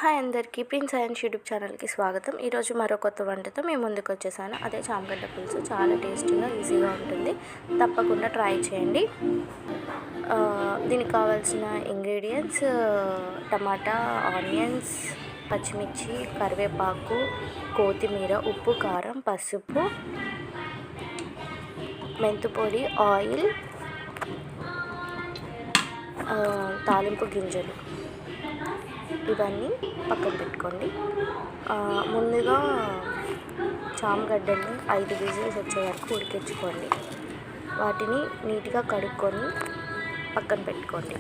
Hi అందరికీ prince science YouTube ఛానల్కి స్వాగతం. ఈరోజు మరో కొత్త వంటతో మేము ముందుకు వచ్చేసాను. అదే చామగడ్డ పులుసు. చాలా టేస్టీగా ఈజీగా ఉంటుంది, తప్పకుండా ట్రై చేయండి. దీనికి కావాల్సిన ఇంగ్రీడియంట్స్ టమాటా, ఆనియన్స్, పచ్చిమిర్చి, కరివేపాకు, కొత్తిమీర, ఉప్పు, కారం, పసుపు, మెంతిపొడి, ఆయిల్, తాలింపు గింజలు, ఇవన్నీ పక్కన పెట్టుకోండి. ముందుగా చామగడ్డల్ని 5 విజిల్స్ వచ్చే వరకు ఉడికించుకోండి. వాటిని నీట్గా కడుక్కొని పక్కన పెట్టుకోండి.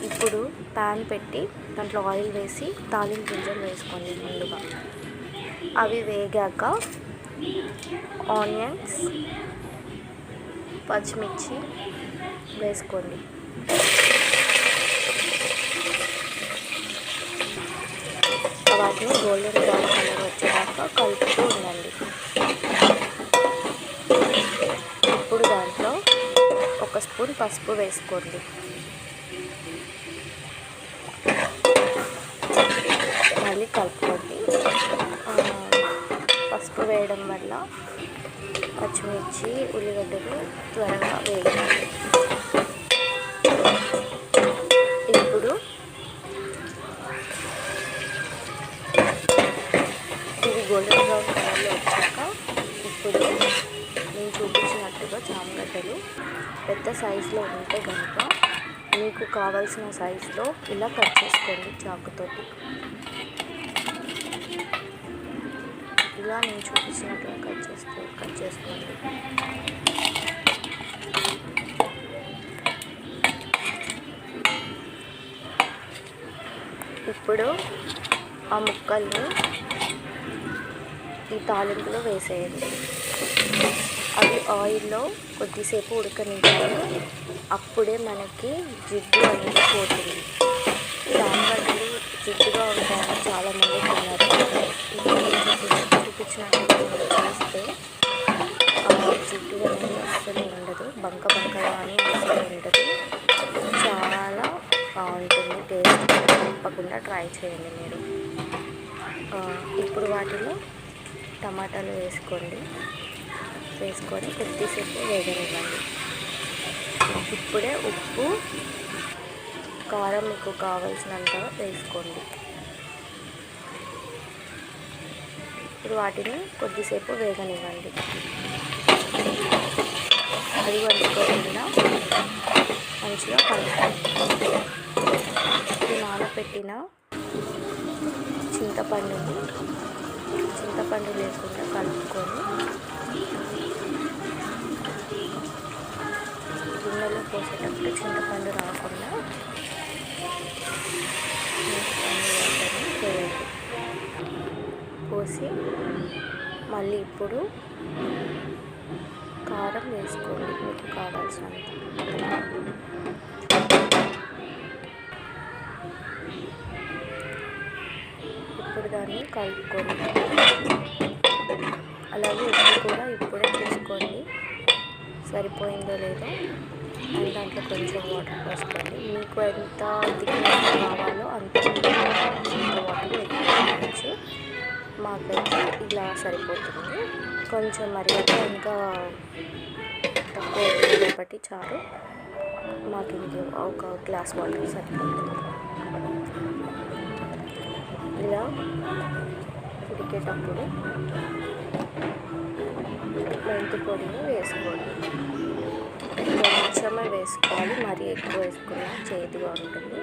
ఇప్పుడు ప్యాన్ పెట్టి దాంట్లో ఆయిల్ వేసి తాలింపు గింజలు వేసుకోండి. ముందుగా అవి వేగాక ఆనియన్స్, పచ్చిమిర్చి వేసుకోండి. వాటిని గోల్డెన్ బ్రౌన్ కలర్ వచ్చేదాకా కలుపుతూ ఉండండి. ఇప్పుడు దాంట్లో 1 స్పూన్ పసుపు వేసుకోండి. మళ్ళీ కలుపుకోండి. పసుపు వేయడం వల్ల పచ్చిమిర్చి, ఉల్లిగడ్డలు త్వరగా వేయాలి. ఇప్పుడు గోల్డెన్ బ్రౌన్ కలర్లో వచ్చాక ఇప్పుడు నేను చూపించినట్టుగా చామగడ్డలు పెద్ద సైజులో ఉంటే కనుక మీకు కావాల్సిన సైజులో ఇలా కట్ చేసుకోండి చాకుతోటి. ఇలా నేను చూపించినట్టుగా కట్ చేసుకోండి. ఇప్పుడు ఆ ముక్కల్ని ఈ తాలింపులో వేసేయండి. అవి ఆయిల్లో కొద్దిసేపు ఉడకనివ్వాలి. అప్పుడే మనకి జిడ్డు అనేది పోతుంది. చామగడ్డలు జిడ్డుగా ఉంటాయని చాలామంది తిన్నారు. చూపించినట్టు చేస్తే జిడ్డు అనేది అస్సలు ఉండదు, బంక అని అస్సలు ఉండదు. చాలా బాగుంటుంది టేస్ట్. తప్పకుండా ట్రై చేయండి మీరు. ఇప్పుడు వాటిలో టమాటాలు వేసుకొని కొద్దిసేపు వేగనివ్వండి. ఇప్పుడే ఉప్పు, కారం మీకు కావాల్సినంత వేసుకోండి. ఇప్పుడు వాటిని కొద్దిసేపు వేగనివ్వండి. అది వండుకోకుండా మంచిగా కలుపుకోండి. ఇది నానబెట్టిన చింతపండు లేకుండా కలుపుకొని గిన్నెలో పోసేటప్పుడు చింతపండు రాకుండా వాటర్ని వేయండి. పోసి మళ్ళీ ఇప్పుడు కారం వేసుకోండి మీకు కావాల్సినంత. ఇప్పుడు దాన్ని కలుపుకొని అలాగే ఉప్పు కూడా ఇప్పుడే చూసుకోండి సరిపోయిందో లేదో. అండ్ దాంట్లో కొంచెం వాటర్ పోసుకోండి. మీకు ఎంత థిక్నెస్ కావాలో అంత వాటర్ ఎక్కువచ్చు. మాకైతే ఇలా సరిపోతుంది. కొంచెం మరిగాక ఇంకా తక్కువ కాబట్టి చారు మాకు ఒక గ్లాస్ వాటర్ సరిపోతుంది. ఇలా ఉడికేటప్పుడు మెంతి పొడిని వేసుకోండి. కొంచెమే వేసుకోవాలి, మరీ ఎక్కువ వేసుకున్నా చేదుగా ఉంటుంది.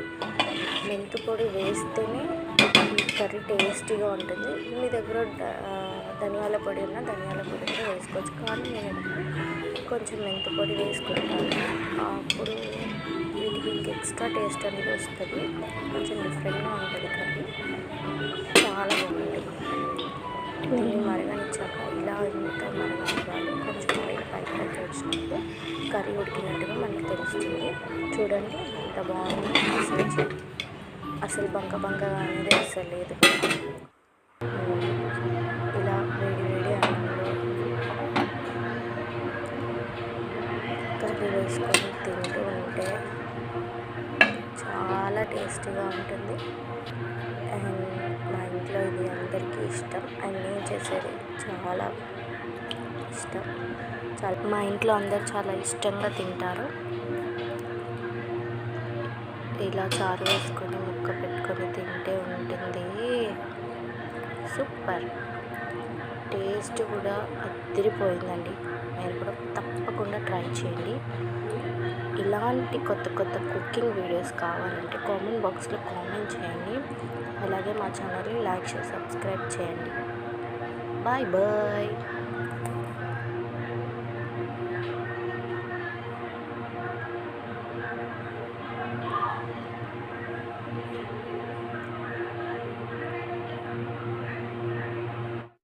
మెంతి పొడి వేస్తేనే ఈ కర్రీ టేస్టీగా ఉంటుంది. మీ దగ్గర ధనియాల పొడి ఉన్నా ధనియాల పొడి కూడా వేసుకోవచ్చు, కానీ నేను కొంచెం మెంతి పొడి వేసుకుంటాను. అప్పుడు వీటికి ఇంక ఎక్స్ట్రా టేస్ట్ అనేది వస్తుంది. కొంచెం డిఫరెంట్గా ఉంటుంది కర్రీ, చాలా బాగుంటుంది. దీన్ని మరగనిచ్చాక ఇలా ఇంత మరగనివ్వాలి. కొంచెం ఆయిల్ పైకి వచ్చినప్పుడు కర్రీ ఉడికినట్టుగా మనకి తెలుస్తుంది. చూడండి ఎంత బాగుంది. అసలు బంక అనేది అసలు లేదు. ఇలా వేడి అన్నంలో కర్రీ వేసుకొని తింటూ ఉంటే చాలా టేస్టీగా ఉంటుంది. అండ్ ఇష్టం అండ్ నేను చేసేది చాలా ఇష్టం. మా ఇంట్లో అందరు చాలా ఇష్టంగా తింటారు. ఇలా చారు వేసుకొని ముక్క పెట్టుకొని తింటే ఉంటుంది సూపర్. టేస్ట్ కూడా అదిరిపోయిందండి. మీరు కూడా తప్పకుండా ట్రై చేయండి. ఇలాంటి కొత్త కొత్త కుకింగ్ వీడియోస్ కావాలంటే కామెంట్ బాక్స్లో కామెంట్ చేయండి. అలాగే మా ఛానల్ని లైక్ చేసి సబ్స్క్రైబ్ చేయండి. Bye bye.